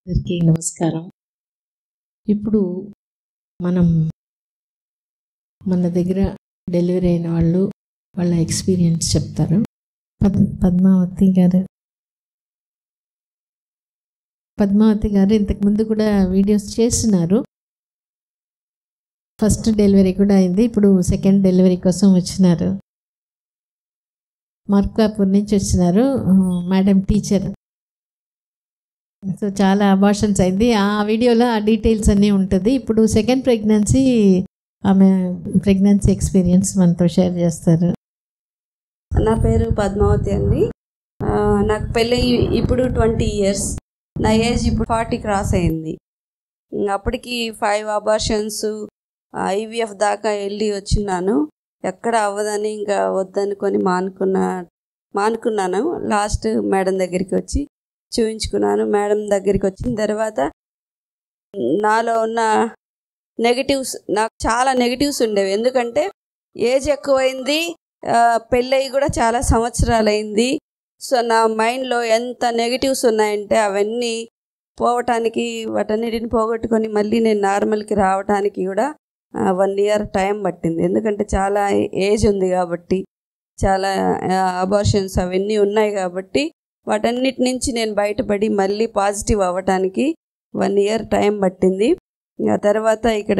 అందరికీ నమస్కారం. ఇప్పుడు మనం మన దగ్గర డెలివరీ అయిన వాళ్ళు వాళ్ళ ఎక్స్పీరియన్స్ చెప్తారు. పద్మావతి గారు ఇంతకుముందు కూడా వీడియోస్ చేస్తున్నారు. ఫస్ట్ డెలివరీ కూడా అయింది. ఇప్పుడు సెకండ్ డెలివరీ కోసం వచ్చినారు. మార్కాపూర్ నుంచి వచ్చినారు. Madam teacher. సో చాలా అబార్షన్స్ అయింది. ఆ వీడియోలో ఆ డీటెయిల్స్ అన్నీ ఉంటుంది. ఇప్పుడు సెకండ్ ప్రెగ్నెన్సీ, ఆమె ప్రెగ్నెన్సీ ఎక్స్పీరియన్స్ మనతో షేర్ చేస్తారు. నా పేరు పద్మావతి అండి. నాకు పెళ్ళి ఇప్పుడు 20 years. నా ఏజ్ ఇప్పుడు 40 క్రాస్ అయింది. అప్పటికి 5 అబార్షన్స్, IVF దాకా వెళ్ళి వచ్చినాను. ఎక్కడ అవ్వదని ఇంకా వద్దనుకొని మానుకున్నాను. లాస్ట్ మేడం దగ్గరికి వచ్చి చూపించుకున్నాను. మేడం దగ్గరికి వచ్చిన తర్వాత నాలో ఉన్న నెగిటివ్స్, నాకు చాలా నెగిటివ్స్ ఉండేవి. ఎందుకంటే ఏజ్ ఎక్కువైంది, పెళ్ళయి కూడా చాలా సంవత్సరాలైంది. సో నా మైండ్లో ఎంత నెగిటివ్స్ ఉన్నాయంటే అవన్నీ పోవటానికి, వాటన్నిటిని పోగొట్టుకొని మళ్ళీ నేను నార్మల్కి రావడానికి కూడా 1 year టైం పట్టింది. ఎందుకంటే చాలా ఏజ్ ఉంది కాబట్టి, చాలా అబార్షన్స్ అవన్నీ ఉన్నాయి కాబట్టి వాటన్నిటి నుంచి నేను బయటపడి మళ్ళీ పాజిటివ్ అవ్వటానికి 1 year టైం పట్టింది. ఆ తర్వాత ఇక్కడ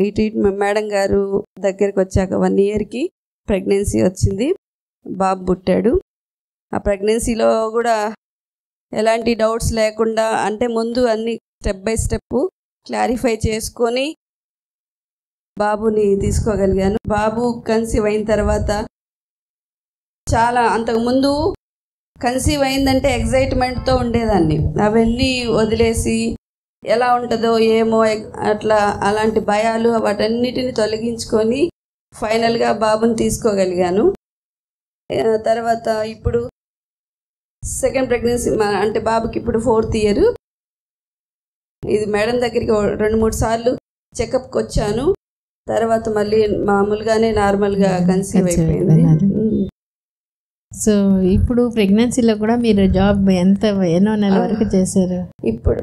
ఈ ట్రీట్మెంట్ మేడం గారు దగ్గరికి వచ్చాక 1 yearకి ప్రెగ్నెన్సీ వచ్చింది. బాబు పుట్టాడు. ఆ ప్రెగ్నెన్సీలో కూడా ఎలాంటి డౌట్స్ లేకుండా, అంటే ముందు అన్ని స్టెప్ బై స్టెప్ క్లారిఫై చేసుకొని బాబుని తీసుకోగలిగాను. బాబు కన్సీవ్ అయిన తర్వాత చాలా, అంతకుముందు కన్సీవ్ అయిందంటే ఎగ్జైట్మెంట్తో ఉండేదాన్ని. అవన్నీ వదిలేసి ఎలా ఉంటుందో ఏమో అలాంటి భయాలు వాటన్నిటిని తొలగించుకొని ఫైనల్గా బాబుని తీసుకోగలిగాను. తర్వాత ఇప్పుడు సెకండ్ ప్రెగ్నెన్సీ, అంటే బాబుకి ఇప్పుడు 4th year. ఇది మేడం దగ్గరికి 2-3 సార్లు చెకప్కి వచ్చాను. తర్వాత మళ్ళీ మామూలుగానే నార్మల్గా కన్సీవ్ అయిపోయింది. సో ఇప్పుడు ప్రెగ్నెన్సీలో కూడా మీరు జాబ్ ఎన్నో నెల వరకు చేశారు? ఇప్పుడు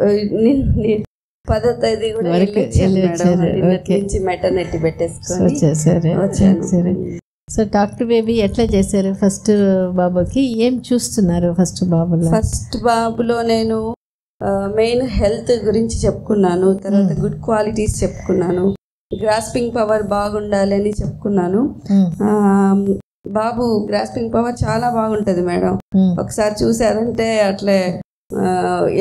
10వ తేదీ కూడా నుంచి మెటర్నిటీ పెట్టేసుకొని వచ్చారు. సో డాక్టర్ బేబీ ఎట్లా చేశారు? ఫస్ట్ బాబుకి ఏం చూస్తున్నారు? ఫస్ట్ బాబులో నేను మెయిన్ హెల్త్ గురించి చెప్పుకున్నాను. తర్వాత గుడ్ క్వాలిటీస్ చెప్పుకున్నాను. గ్రాస్పింగ్ పవర్ బాగుండాలని చెప్పుకున్నాను. బాబు గ్రాస్పింగ్ పవర్ చాలా బాగుంటది మేడం. ఒకసారి చూసారంటే అట్లే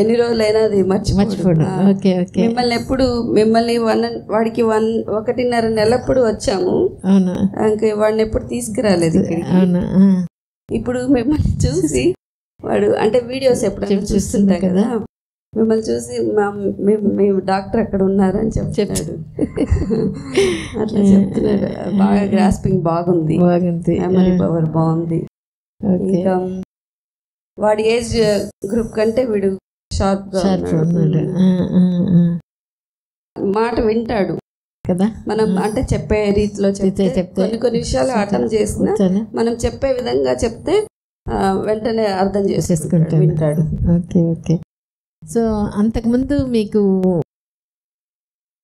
ఎన్ని రోజులైనా అది మర్చిపోడు. మిమ్మల్ని వాడికి 1.5 నెలప్పుడు వచ్చాము. ఇంకా వాడిని ఎప్పుడు తీసుకురాలేదు ఇక్కడికి. ఇప్పుడు మిమ్మల్ని చూసి వాడు, అంటే వీడియోస్ ఎప్పుడైనా చూస్తుంటా కదా, మిమ్మల్ని చూసి మీ డాక్టర్ అక్కడ ఉన్నారని చెప్తున్నాడు. అట్లా చెప్తున్నాడు. బాగా గ్రాస్పింగ్ బాగుంది, మెమరీ పవర్ బాగుంది. ఇంకా వాడి ఏజ్ గ్రూప్ కంటే వీడు షార్ప్గా ఉన్నాడు. మాట వింటాడు కదా. మనం అంటే చెప్పే రీతిలో చెప్తే కొన్ని విషయాలు అటెంప్ట్ చేసినా మనం చెప్పే విధంగా చెప్తే వెంటనే అర్థం చేసుకుంటాడు, వింటాడు. Okay okay. సో అంతకుముందు మీకు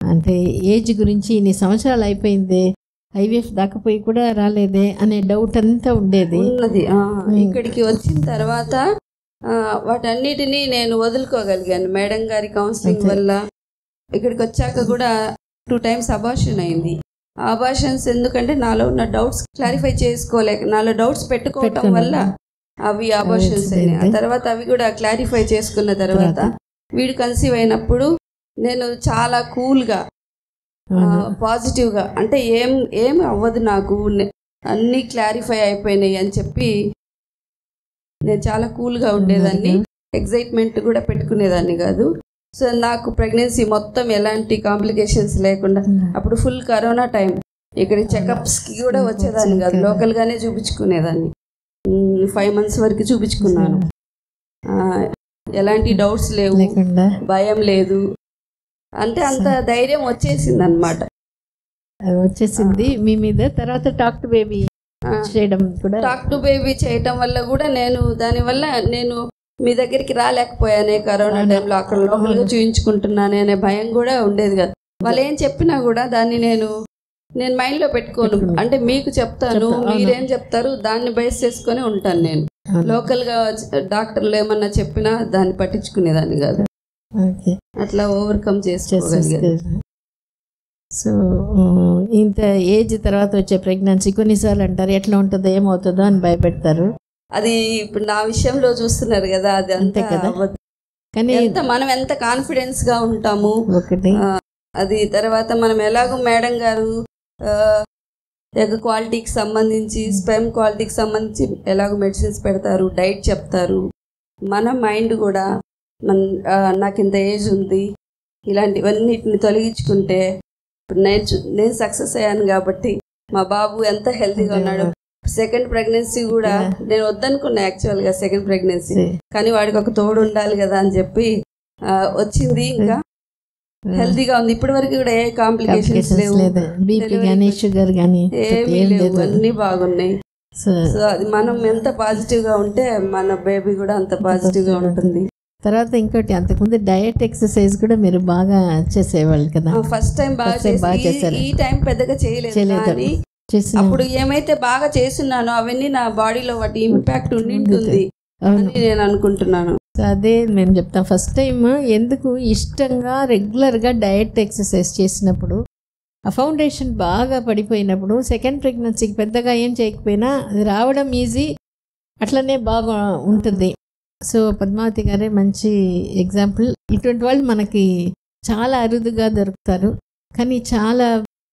అంటే ఏజ్ గురించి ఇన్ని సంవత్సరాలు అయిపోయింది, IVF దాకపోయి కూడా రాలేదే అనే డౌట్ అంతా ఉండేది. ఇక్కడికి వచ్చిన తర్వాత వాటన్నిటినీ నేను వదులుకోగలిగాను మేడం గారి కౌన్సిలింగ్ వల్ల. ఇక్కడికి వచ్చాక కూడా 2 times అబార్షన్ అయింది. ఆ అబార్షన్స్ ఎందుకంటే నాలో ఉన్న డౌట్స్ క్లారిఫై చేసుకోలేక, నాలో డౌట్స్ పెట్టుకోవటం వల్ల అవి అబార్షన్స్ అయినాయి. ఆ తర్వాత అవి కూడా క్లారిఫై చేసుకున్న తర్వాత వీడు కన్సీవ్ అయినప్పుడు నేను చాలా కూల్గా, పాజిటివ్గా, అంటే ఏం అవ్వదు నాకు, అన్నీ క్లారిఫై అయిపోయినాయి అని చెప్పి నేను చాలా కూల్గా ఉండేదాన్ని. ఎగ్జైట్మెంట్ కూడా పెట్టుకునేదాన్ని కాదు. సో నాకు ప్రెగ్నెన్సీ మొత్తం ఎలాంటి కాంప్లికేషన్స్ లేకుండా, అప్పుడు ఫుల్ కరోనా టైం, ఇక్కడ చెకప్స్కి కూడా వచ్చేదాన్ని కాదు, లోకల్గానే చూపించుకునేదాన్ని. 5 months వరకు చూపించుకున్నాను. ఎలాంటి డౌట్స్ లేవు, భయం లేదు, అంటే అంత ధైర్యం వచ్చేసింది అన్నమాట. వచ్చేసింది మీ మీద. తర్వాత టాక్ టు బేబీ చేయడం కూడా, టాక్ టు బేబీ చేయటం వల్ల కూడా దానివల్ల నేను మీ దగ్గరికి రాలేకపోయానే కరోనా టైంలో, అక్కడ లోకల్గా చూయించుకుంటున్నానే అనే భయం కూడా ఉండేది కదా. వాళ్ళు ఏం చెప్పినా కూడా దాన్ని నేను మైండ్లో పెట్టుకోను. అంటే మీకు చెప్తాను, మీరేం చెప్తారు దాన్ని బేస్ చేసుకొని ఉంటాను. నేను లోకల్గా డాక్టర్లు ఏమన్నా చెప్పినా దాన్ని పట్టించుకునేదాన్ని కాదు. అట్లా ఓవర్కమ్ చేసుకోగలిగాను. సో ఇంత ఏజ్ తర్వాత వచ్చే ప్రెగ్నెన్సీ కొన్నిసార్లు అంటారు ఎట్లా ఉంటుందో ఏమవుతుందో అని భయపెడతారు. అది ఇప్పుడు నా విషయంలో చూస్తున్నారు కదా, అది అంతే కదా. కానీ మనం ఎంత కాన్ఫిడెన్స్ గా ఉంటాము ఒకటి అది. తర్వాత మనం ఎలాగో మేడం గారు ఎగ్ క్వాలిటీకి సంబంధించి, స్పెమ్ క్వాలిటీకి సంబంధించి ఎలాగో మెడిసిన్స్ పెడతారు, డైట్ చెప్తారు. మన మైండ్ కూడా నాకు ఇంత ఏజ్ ఉంది, ఇలాంటివన్నిటిని తొలగించుకుంటే ఇప్పుడు నేను సక్సెస్ అయ్యాను కాబట్టి మా బాబు ఎంత హెల్తీగా ఉన్నాడు. సెకండ్ ప్రెగ్నెన్సీ కూడా నేను వద్దనుకున్నా యాక్చువల్గా సెకండ్ ప్రెగ్నెన్సీ, కానీ వాడికి ఒక తోడు ఉండాలి కదా అని చెప్పి వచ్చింది. ఇంకా హెల్తీగా ఉంది. ఇప్పటి వరకు కూడా ఏ కాంప్లికేషన్స్ లేవు, షుగర్ కానీ ఏమీ లేవు, అన్నీ బాగున్నాయి. సో అది మనం ఎంత పాజిటివ్ గా ఉంటే మన బేబీ కూడా అంత పాజిటివ్ గా ఉంటుంది. తర్వాత ఇంకోటి, అంతకుముందు డయట్ ఎక్సర్సైజ్ కూడా మీరు బాగా చేసేవాళ్ళు కదా. ఫస్ట్ టైం బాగా చేశారు. ఈ టైం పెద్దగా చేయలేదు. అప్పుడు ఏమైతే బాగా చేస్తున్నానో అవన్నీ నా బాడీలో వాటి ఇంపాక్ట్ ఉండింటుంది అని నేను అనుకుంటున్నాను. అదే నేను చెప్తాను. ఫస్ట్ టైం ఎందుకు ఇష్టంగా రెగ్యులర్గా డయట్ ఎక్సర్సైజ్ చేసినప్పుడు ఆ ఫౌండేషన్ బాగా పడిపోయినప్పుడు సెకండ్ ప్రెగ్నెన్సీకి పెద్దగా ఏం చేయకపోయినా అది రావడం ఈజీ, అట్లనే బాగా ఉంటుంది. సో పద్మావతి గారే మంచి ఎగ్జాంపుల్. ఇటువంటి వాళ్ళు మనకి చాలా అరుదుగా దొరుకుతారు, కానీ చాలా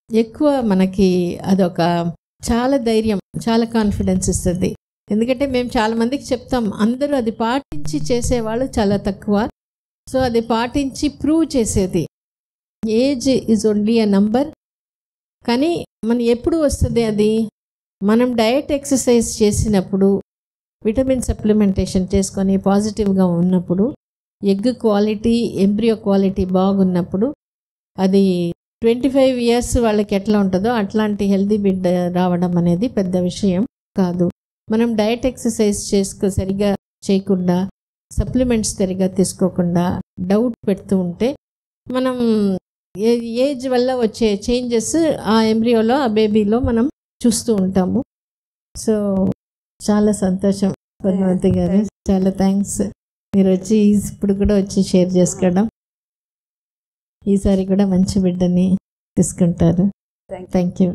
ఎక్కువ మనకి అదొక చాలా ధైర్యం, చాలా కాన్ఫిడెన్స్ ఇస్తుంది. ఎందుకంటే మేము చాలామందికి చెప్తాం, అందరూ అది పాటించి చేసేవాళ్ళు చాలా తక్కువ. సో అది పాటించి ప్రూవ్ చేసేది. Age is only a number, కానీ మనం ఎప్పుడు వస్తుంది అది మనం డయట్ ఎక్సర్సైజ్ చేసినప్పుడు, విటమిన్ సప్లిమెంటేషన్ చేసుకొని పాజిటివ్గా ఉన్నప్పుడు, ఎగ్ క్వాలిటీ, ఎంబ్రియో క్వాలిటీ బాగున్నప్పుడు, అది 25 years వాళ్ళకి ఎట్లా ఉంటుందో అట్లాంటి హెల్దీ బిడ్డ రావడం అనేది పెద్ద విషయం కాదు. మనం డయట్ ఎక్సర్సైజ్ సరిగా చేయకుండా, సప్లిమెంట్స్ సరిగా తీసుకోకుండా డౌట్ పెడుతూ ఉంటే మనం ఏజ్ వల్ల వచ్చే చేంజెస్ ఆ ఎంబ్రియోలో, ఆ బేబీలో మనం చూస్తూ ఉంటాము. సో చాలా సంతోషం పద్మావతి గారు, చాలా థ్యాంక్స్. మీరు వచ్చి ఇప్పుడు కూడా వచ్చి షేర్ చేసుకోవడం. ఈసారి కూడా మంచి బిడ్డని తీసుకుంటారు. Thank you.